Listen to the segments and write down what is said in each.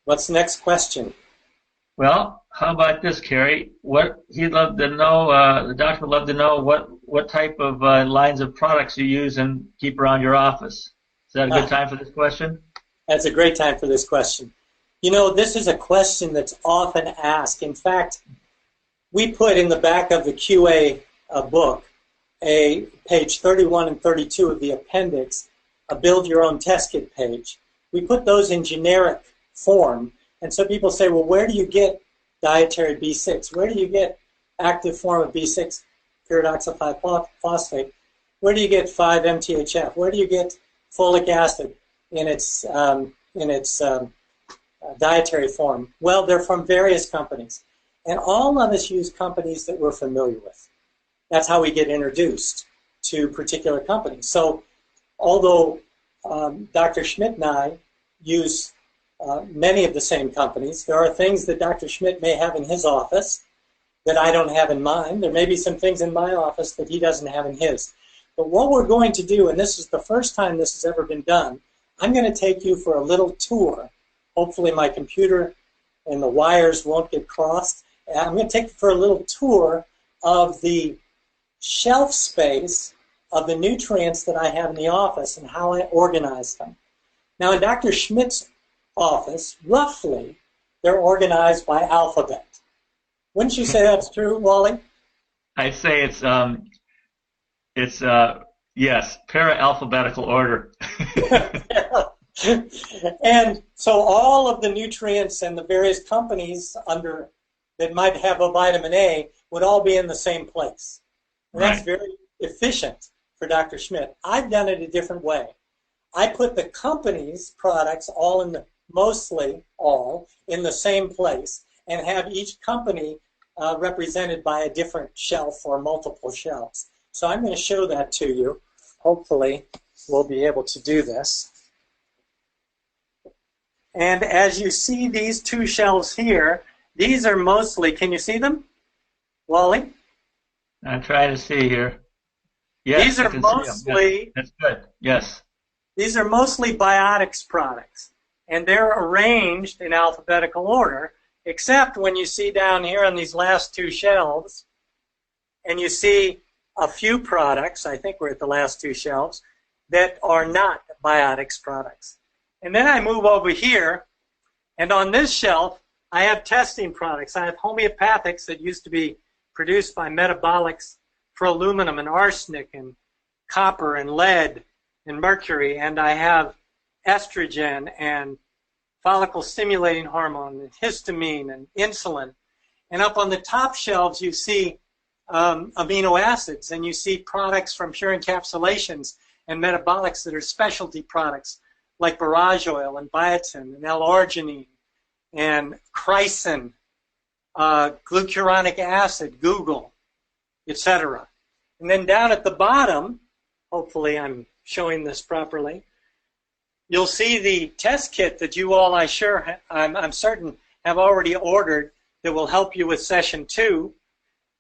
What's the next question? Well, how about this, Kerry? What he'd love to know, the doctor would love to know what type of lines of products you use and keep around your office. Is that a good Ah, time for this question? that's a great time for this question. You know, this is a question that's often asked. In fact, we put in the back of the QA book, a page 31 and 32 of the appendix, a build your own test kit page. We put those in generic form. And so people say, well, where do you get dietary B6? Where do you get active form of B6 pyridoxal 5-phosphate? Where do you get 5-MTHF? Where do you get folic acid in its dietary form? Well, they're from various companies. And all of us use companies that we're familiar with. That's how we get introduced to particular companies. So although Dr. Schmitt and I use many of the same companies, there are things that Dr. Schmitt may have in his office that I don't have in mine. There may be some things in my office that he doesn't have in his. But what we're going to do, and this is the first time this has ever been done, I'm going to take you for a little tour. Hopefully my computer and the wires won't get crossed. I'm going to take you for a little tour of the shelf space of the nutrients that I have in the office and how I organize them. Now in Dr. Schmitt's office, roughly, they're organized by alphabet. Wouldn't you say that's true, Wally? I'd say it's yes, para-alphabetical order. And so all of the nutrients and the various companies under that might have a vitamin A would all be in the same place. And that's Right. very efficient for Dr. Schmitt. I've done it a different way. I put the company's products mostly all in the same place and have each company represented by a different shelf or multiple shelves. So I'm going to show that to you. Hopefully we'll be able to do this. And as you see these two shelves here, these are mostly, can you see them, Wally? I'm trying to see here. Yes, These I are can see them. mostly Yes, that's good. Yes. These are mostly biotics products, and they're arranged in alphabetical order, except when you see down here on these last two shelves, and you see a few products, I think we're at the last two shelves, that are not biotics products. And then I move over here, and on this shelf, I have testing products. I have homeopathics that used to be produced by metabolics for aluminum and arsenic and copper and lead and mercury, and I have estrogen and follicle stimulating hormone and histamine and insulin. And up on the top shelves you see amino acids, and you see products from pure encapsulations and metabolics that are specialty products like borage oil and biotin and L-arginine and chrysin, glucuronic acid, Google, etc. And then down at the bottom, hopefully I'm showing this properly, you'll see the test kit that you all, I'm certain, have already ordered that will help you with session 2,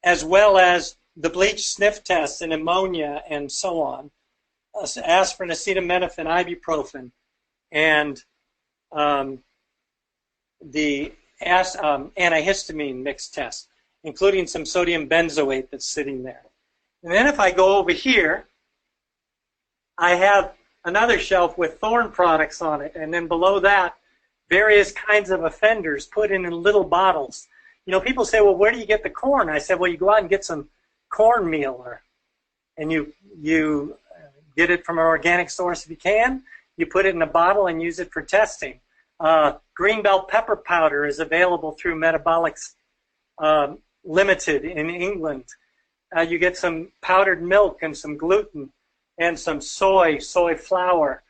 as well as the bleach sniff test and ammonia and so on, aspirin, acetaminophen, ibuprofen, and the antihistamine mix test, including some sodium benzoate that's sitting there. And then if I go over here, I have another shelf with thorn products on it, and then below that, various kinds of offenders put in little bottles. You know, people say, well, where do you get the corn? I said, well, you go out and get some cornmeal, and you get it from an organic source if you can. You put it in a bottle and use it for testing. Green bell pepper powder is available through Metabolics Limited in England. You get some powdered milk and some gluten and some soy flour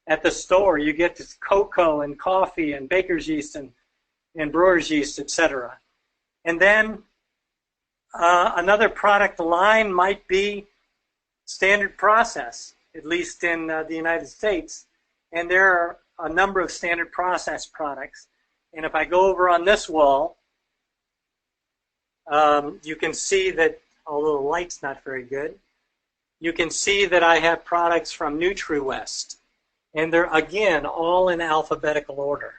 at the store. You get cocoa and coffee and baker's yeast and brewer's yeast, etc. And then another product line might be standard process, at least in the United States. And there are a number of standard process products. And if I go over on this wall, you can see that, although the light's not very good, you can see that I have products from NutriWest. And they're, again, all in alphabetical order.